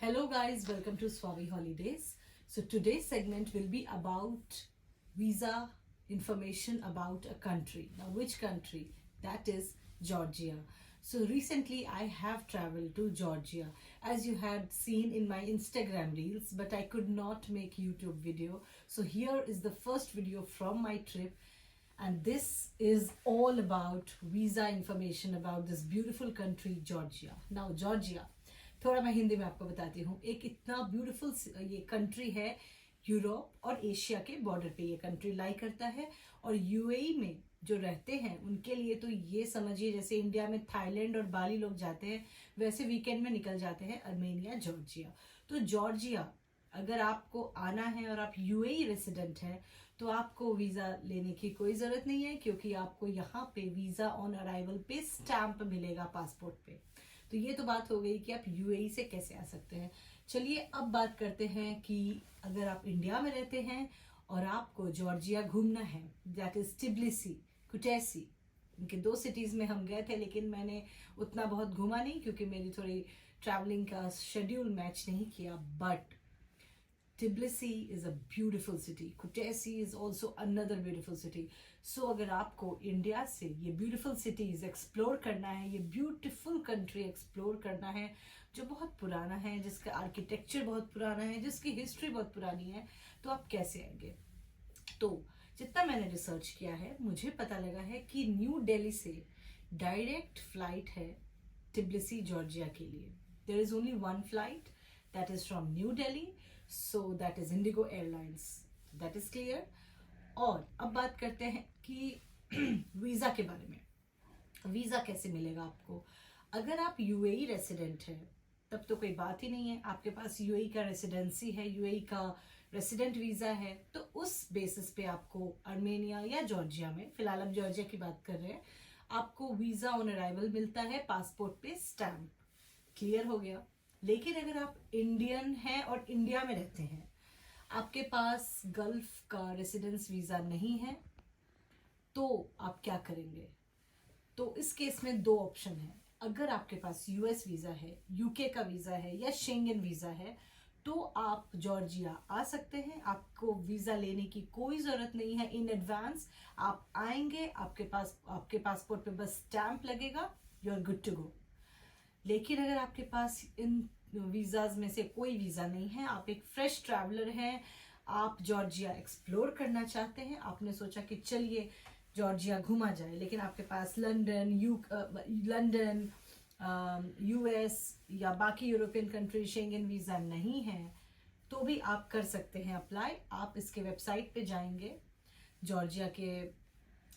Hello guys, welcome to Swavi Holidays. So today's segment will be about visa information about a country. Now which country? That is Georgia. So recently I have traveled to Georgia, as you had seen in my Instagram reels, but I could not make YouTube video. So here is the first video from my trip, and this is all about visa information about this beautiful country Georgia. Now Georgia, थोड़ा मैं हिंदी में आपको बताती हूँ। एक इतना beautiful ये country है, यूरोप और एशिया के बॉर्डर पे ये कंट्री लाई करता है। और यूएई में जो रहते हैं उनके लिए तो ये समझिए जैसे इंडिया में थाईलैंड और बाली लोग जाते हैं, वैसे वीकेंड में निकल जाते हैं अर्मेनिया, जॉर्जिया। तो जॉर्जिया अगर आपको आना है और आप यूएई रेसिडेंट हैं तो आपको वीज़ा लेने की कोई ज़रूरत नहीं है, क्योंकि आपको यहाँ पे वीज़ा ऑन अराइवल पे स्टैंप मिलेगा पासपोर्ट पे। तो ये तो बात हो गई कि आप यूएई से कैसे आ सकते हैं। चलिए अब बात करते हैं कि अगर आप इंडिया में रहते हैं और आपको जॉर्जिया घूमना है, दैट इज टिब्लिसी, कुटैसी, इनके दो सिटीज़ में हम गए थे, लेकिन मैंने उतना बहुत घूमा नहीं क्योंकि मेरी थोड़ी ट्रैवलिंग का शेड्यूल मैच नहीं किया। But Tbilisi is a beautiful city. Kutaisi is also another beautiful city. So अगर आपको इंडिया से ये beautiful cities एक्सप्लोर करना है, ये beautiful country एक्सप्लोर करना है जो बहुत पुराना है, जिसका आर्किटेक्चर बहुत पुराना है, जिसकी हिस्ट्री बहुत पुरानी है, तो आप कैसे आएंगे? तो जितना मैंने रिसर्च किया है मुझे पता लगा है कि न्यू दिल्ली से डायरेक्ट फ्लाइट है टिब्लिसी जॉर्जिया के लिए। There is only one flight that is from New Delhi, so that is IndiGo airlines, that is clear. और अब बात करते हैं कि वीज़ा के बारे में। वीज़ा कैसे मिलेगा आपको? अगर आप यूएई रेसिडेंट हैं तब तो कोई बात ही नहीं है, आपके पास यूएई का रेसिडेंसी है, यूएई का रेसिडेंट वीज़ा है, तो उस बेसिस पे आपको अर्मेनिया या जॉर्जिया में, फिलहाल हम जॉर्जिया की बात कर रहे हैं, आपको वीज़ा ऑन अराइवल मिलता है, पासपोर्ट पे स्टैम्प। क्लियर हो गया। लेकिन अगर आप इंडियन हैं और इंडिया में रहते हैं, आपके पास गल्फ का रेसिडेंस वीज़ा नहीं है, तो आप क्या करेंगे? तो इस केस में दो ऑप्शन है। अगर आपके पास यूएस वीज़ा है, यूके का वीज़ा है या शेंगन वीज़ा है, तो आप जॉर्जिया आ सकते हैं। आपको वीज़ा लेने की कोई ज़रूरत नहीं है इन एडवांस। आप आएंगे, आपके पासपोर्ट पे बस स्टैंप लगेगा, you are good to go. लेकिन अगर आपके पास इन वीज़ाज में से कोई वीज़ा नहीं है, आप एक फ्रेश ट्रैवलर हैं, आप जॉर्जिया एक्सप्लोर करना चाहते हैं, आपने सोचा कि चलिए जॉर्जिया घूमा जाए, लेकिन आपके पास लंदन, यूएस या बाकी यूरोपियन कंट्री शेंगन वीज़ा नहीं है, तो भी आप कर सकते हैं अप्लाई। आप इसके वेबसाइट पे जाएंगे, जॉर्जिया के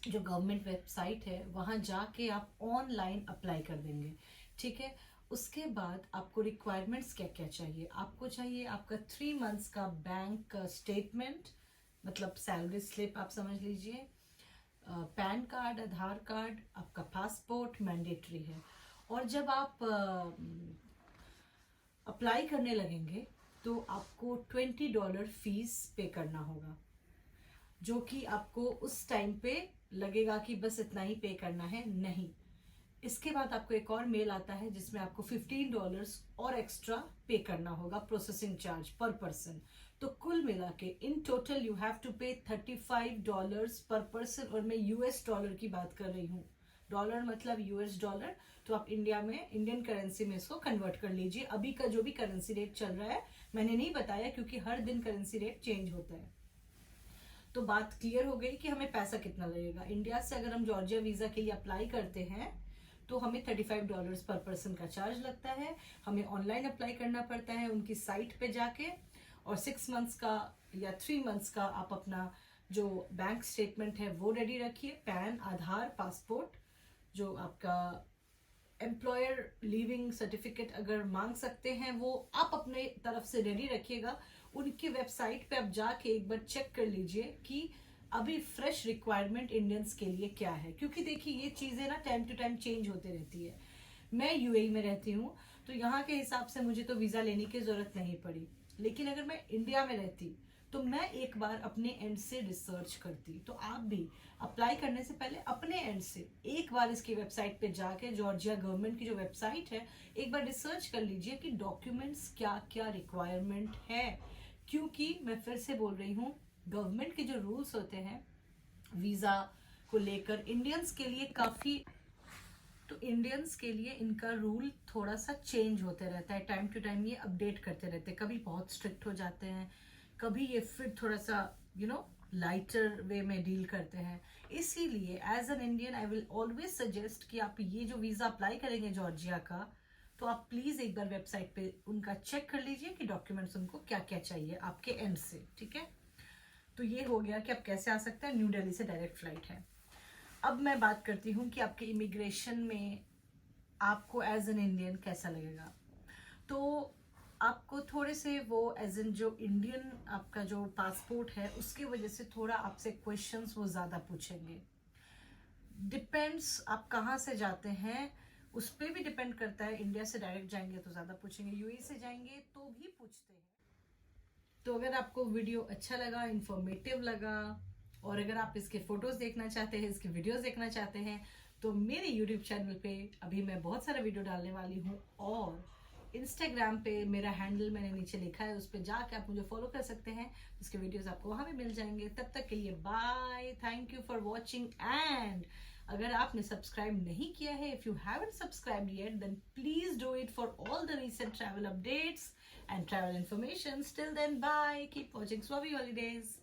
जो गवर्नमेंट वेबसाइट है वहाँ जाके आप ऑनलाइन अप्लाई कर देंगे, ठीक है। उसके बाद आपको रिक्वायरमेंट्स क्या क्या चाहिए? आपको चाहिए आपका 3 मंथ्स का बैंक स्टेटमेंट, मतलब सैलरी स्लिप आप समझ लीजिए, पैन कार्ड, आधार कार्ड, आपका पासपोर्ट मैंडेटरी है। और जब आप अप्लाई करने लगेंगे तो आपको $20 फीस पे करना होगा, जो कि आपको उस टाइम पे लगेगा कि बस इतना ही पे करना है, नहीं। इसके बाद आपको एक और मेल आता है जिसमें आपको $15 और एक्स्ट्रा पे करना होगा, प्रोसेसिंग चार्ज पर पर्सन। तो कुल मिला के in total you have to pay $35 पर पर्सन। और मैं यूएस डॉलर की बात कर रही हूँ, डॉलर मतलब यूएस डॉलर, तो आप इंडिया में इंडियन करेंसी में इसको कन्वर्ट कर लीजिए। अभी का जो भी करेंसी रेट चल रहा है मैंने नहीं बताया, क्योंकि हर दिन करेंसी रेट चेंज होता है। तो बात क्लियर हो गई कि हमें पैसा कितना लगेगा। इंडिया से अगर हम जॉर्जिया वीज़ा के लिए अप्लाई करते हैं तो हमें $35 पर पर्सन का चार्ज लगता है। हमें ऑनलाइन अप्लाई करना पड़ता है उनकी साइट पे जाके, और 6 मंथ्स का या 3 मंथ्स का आप अपना जो बैंक स्टेटमेंट है वो रेडी रखिए, पैन, आधार, पासपोर्ट, जो आपका एम्प्लॉयर लीविंग सर्टिफिकेट अगर मांग सकते हैं वो आप अपने तरफ से रेडी रखिएगा। उनकी वेबसाइट पे आप जाके एक बार चेक कर लीजिए कि अभी फ्रेश रिक्वायरमेंट इंडियंस के लिए क्या है, क्योंकि देखिए ये चीज़ें ना टाइम टू टाइम चेंज होते रहती है। मैं यूएई में रहती हूँ तो यहाँ के हिसाब से मुझे तो वीज़ा लेने की ज़रूरत नहीं पड़ी, लेकिन अगर मैं इंडिया में रहती तो मैं एक बार अपने एंड से रिसर्च करती। तो आप भी अप्लाई करने से पहले अपने एंड से एक बार इसकी वेबसाइट पे जाके, जॉर्जिया गवर्नमेंट की जो वेबसाइट है, एक बार रिसर्च कर लीजिए कि डॉक्यूमेंट्स क्या क्या रिक्वायरमेंट है। क्योंकि मैं फिर से बोल रही हूँ, गवर्नमेंट के जो रूल्स होते हैं वीज़ा को लेकर इंडियंस के लिए काफ़ी, तो इंडियंस के लिए इनका रूल थोड़ा सा चेंज होते रहता है, टाइम टू टाइम ये अपडेट करते रहते हैं। कभी बहुत स्ट्रिक्ट हो जाते हैं, कभी ये फिर थोड़ा सा लाइटर वे में डील करते हैं। इसीलिए as an Indian I will always suggest कि आप ये जो वीज़ा अप्लाई करेंगे जॉर्जिया का, तो आप प्लीज़ एक बार वेबसाइट पे उनका चेक कर लीजिए कि डॉक्यूमेंट्स उनको क्या क्या चाहिए आपके एंड से, ठीक है। तो ये हो गया कि आप कैसे आ सकते हैं। न्यू दिल्ली से डायरेक्ट फ्लाइट है। अब मैं बात करती हूँ कि आपके इमिग्रेशन में आपको एज एन इंडियन कैसा लगेगा। तो आपको थोड़े से वो एज एन जो इंडियन आपका जो पासपोर्ट है उसकी वजह से थोड़ा आपसे क्वेश्चंस वो ज़्यादा पूछेंगे। डिपेंड्स आप कहाँ से जाते हैं उस पर भी डिपेंड करता है। इंडिया से डायरेक्ट जाएंगे तो ज़्यादा पूछेंगे, यूएई से जाएंगे तो भी पूछते हैं। तो अगर आपको वीडियो अच्छा लगा, इंफॉर्मेटिव लगा, और अगर आप इसके फोटोज देखना चाहते हैं, इसके वीडियोस देखना चाहते हैं, तो मेरे यूट्यूब चैनल पे अभी मैं बहुत सारा वीडियो डालने वाली हूँ, और इंस्टाग्राम पे मेरा हैंडल मैंने नीचे लिखा है, उस पर जाके आप मुझे फॉलो कर सकते हैं। उसके वीडियोस आपको वहाँ भी मिल जाएंगे। तब तक के लिए bye, thank you for watching. And अगर आपने सब्सक्राइब नहीं किया है, if you haven't subscribed yet, then please do it for all the recent travel updates and travel information. Till then, bye. Keep watching Swabi Holidays.